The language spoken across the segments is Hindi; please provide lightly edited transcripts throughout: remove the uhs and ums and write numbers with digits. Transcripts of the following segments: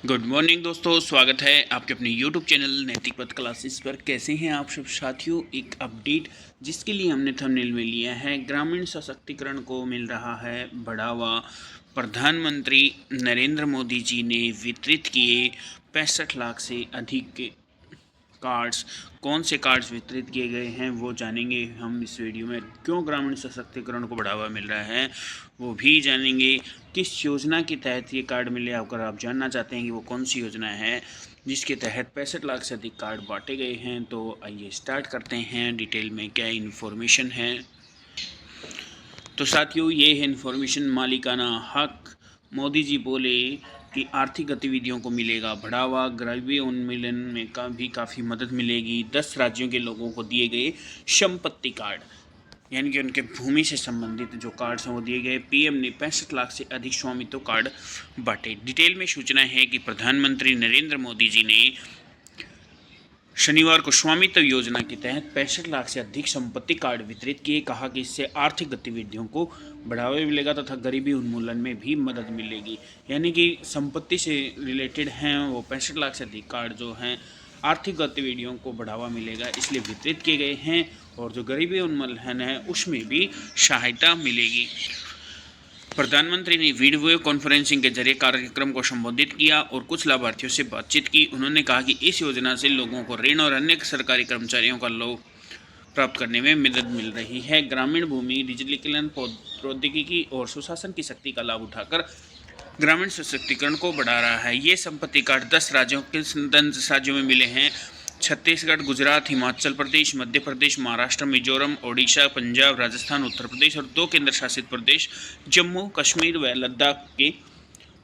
गुड मॉर्निंग दोस्तों, स्वागत है आपके अपने यूट्यूब चैनल नैतिक पथ क्लासेस पर। कैसे हैं आप सब साथियों। एक अपडेट जिसके लिए हमने थंबनेल में लिया है, ग्रामीण सशक्तिकरण को मिल रहा है बढ़ावा। प्रधानमंत्री नरेंद्र मोदी जी ने वितरित किए 65 लाख से अधिक के कार्ड्स। कौन से कार्ड्स वितरित किए गए हैं वो जानेंगे हम इस वीडियो में। क्यों ग्रामीण सशक्तिकरण को बढ़ावा मिल रहा है वो भी जानेंगे। किस योजना के तहत ये कार्ड मिले, अगर आप जानना चाहते हैं कि वो कौन सी योजना है जिसके तहत 65 लाख से अधिक कार्ड बांटे गए हैं, तो आइए स्टार्ट करते हैं डिटेल में क्या इन्फॉर्मेशन है। तो साथियों, ये है इन्फॉर्मेशन मालिकाना हक। मोदी जी बोले कि आर्थिक गतिविधियों को मिलेगा बढ़ावा, गरीबी उन्मूलन में भी काफ़ी मदद मिलेगी। 10 राज्यों के लोगों को दिए गए संपत्ति कार्ड, यानी कि उनके भूमि से संबंधित जो कार्ड्स हैं वो दिए गए। पीएम ने 65 लाख से अधिक स्वामित्व कार्ड बांटे। डिटेल में सूचना है कि प्रधानमंत्री नरेंद्र मोदी जी ने शनिवार को स्वामित्व योजना के तहत 65 लाख से अधिक संपत्ति कार्ड वितरित किए। कहा कि इससे आर्थिक गतिविधियों को बढ़ावा मिलेगा तथा गरीबी उन्मूलन में भी मदद मिलेगी। यानी कि संपत्ति से रिलेटेड हैं वो 65 लाख से अधिक कार्ड जो हैं आर्थिक गतिविधियों को बढ़ावा मिलेगा इसलिए वितरित किए गए हैं, और जो गरीबी उन्मूलन है उसमें भी सहायता मिलेगी। प्रधानमंत्री ने वीडियो कॉन्फ्रेंसिंग के जरिए कार्यक्रम को संबोधित किया और कुछ लाभार्थियों से बातचीत की। उन्होंने कहा कि इस योजना से लोगों को ऋण और अन्य सरकारी कर्मचारियों का लाभ प्राप्त करने में मदद मिल रही है। ग्रामीण भूमि डिजिटलीकरण, प्रौद्योगिकी और सुशासन की शक्ति का लाभ उठाकर ग्रामीण सशक्तिकरण को बढ़ा रहा है। ये संपत्ति कार्ड 10 राज्यों में मिले हैं: छत्तीसगढ़, गुजरात, हिमाचल प्रदेश, मध्य प्रदेश, महाराष्ट्र, मिजोरम, ओडिशा, पंजाब, राजस्थान, उत्तर प्रदेश और 2 केंद्र शासित प्रदेश जम्मू कश्मीर व लद्दाख के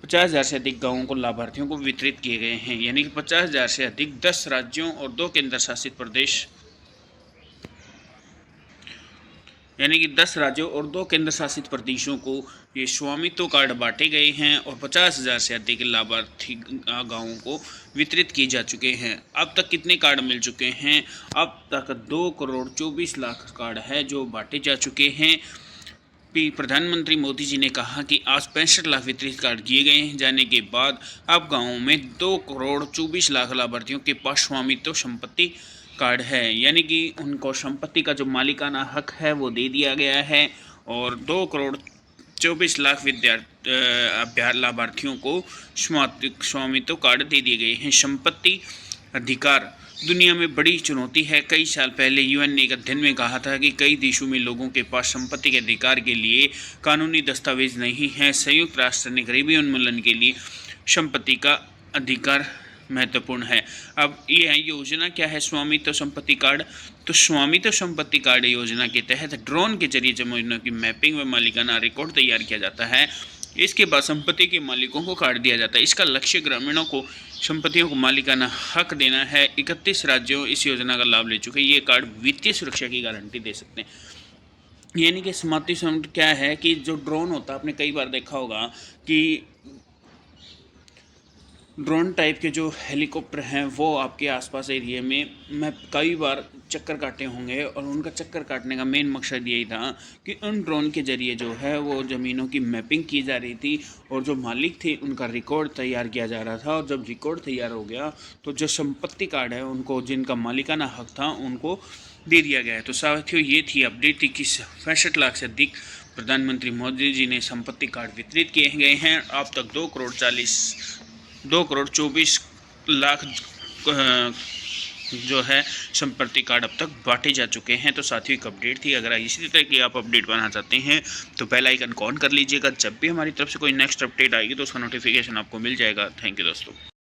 50,000 से अधिक गांवों को लाभार्थियों को वितरित किए गए हैं। यानी कि 50,000 से अधिक 10 राज्यों और 2 केंद्र शासित प्रदेश, यानी कि 10 राज्यों और 2 केंद्र शासित प्रदेशों को ये स्वामित्व कार्ड बांटे गए हैं और 50,000 से अधिक लाभार्थी गांवों को वितरित किए जा चुके हैं। अब तक कितने कार्ड मिल चुके हैं? अब तक 2,24,00,000 कार्ड है जो बांटे जा चुके हैं। प्रधानमंत्री मोदी जी ने कहा कि आज 65 लाख वितरित कार्ड किए गए जाने के बाद अब गाँवों में 2,24,00,000 लाभार्थियों के पास स्वामित्व संपत्ति कार्ड है। यानी कि उनको संपत्ति का जो मालिकाना हक है वो दे दिया गया है और 2,24,00,000 लाभार्थियों को स्वामित्व कार्ड दे दिए गए हैं। संपत्ति अधिकार दुनिया में बड़ी चुनौती है। कई साल पहले यूएन ने एक अध्ययन में कहा था कि कई देशों में लोगों के पास संपत्ति के अधिकार के लिए कानूनी दस्तावेज नहीं है। संयुक्त राष्ट्र ने गरीबी उन्मूलन के लिए संपत्ति का अधिकार महत्वपूर्ण है। अब ये योजना क्या है? स्वामित्व संपत्ति कार्ड। तो स्वामित्व संपत्ति कार्ड योजना के तहत ड्रोन के जरिए जमीनों की मैपिंग व मालिकाना रिकॉर्ड तैयार किया जाता है। इसके बाद संपत्ति के मालिकों को कार्ड दिया जाता है। इसका लक्ष्य ग्रामीणों को संपत्तियों को मालिकाना हक देना है। 31 राज्यों इस योजना का लाभ ले चुके हैं। ये कार्ड वित्तीय सुरक्षा की गारंटी दे सकते हैं। यानी कि समाप्ति क्या है कि जो ड्रोन होता है, आपने कई बार देखा होगा कि ड्रोन टाइप के जो हेलीकॉप्टर हैं वो आपके आसपास एरिया में मैं कई बार चक्कर काटे होंगे, और उनका चक्कर काटने का मेन मकसद यही था कि उन ड्रोन के ज़रिए जो है वो ज़मीनों की मैपिंग की जा रही थी और जो मालिक थे उनका रिकॉर्ड तैयार किया जा रहा था। और जब रिकॉर्ड तैयार हो गया तो जो संपत्ति कार्ड है उनको, जिनका मालिकाना हक था, उनको दे दिया गया है। तो साथियों, ये थी अपडेट थी कि 65 लाख से अधिक प्रधानमंत्री मोदी जी ने संपत्ति कार्ड वितरित किए गए हैं। अब तक 2,24,00,000 जो है संपत्ति कार्ड अब तक बांटे जा चुके हैं। तो साथियों, एक अपडेट थी। अगर इसी तरह की आप अपडेट पाना चाहते हैं तो बेल आइकन ऑन कर लीजिएगा। जब भी हमारी तरफ से कोई नेक्स्ट अपडेट आएगी तो उसका नोटिफिकेशन आपको मिल जाएगा। थैंक यू दोस्तों।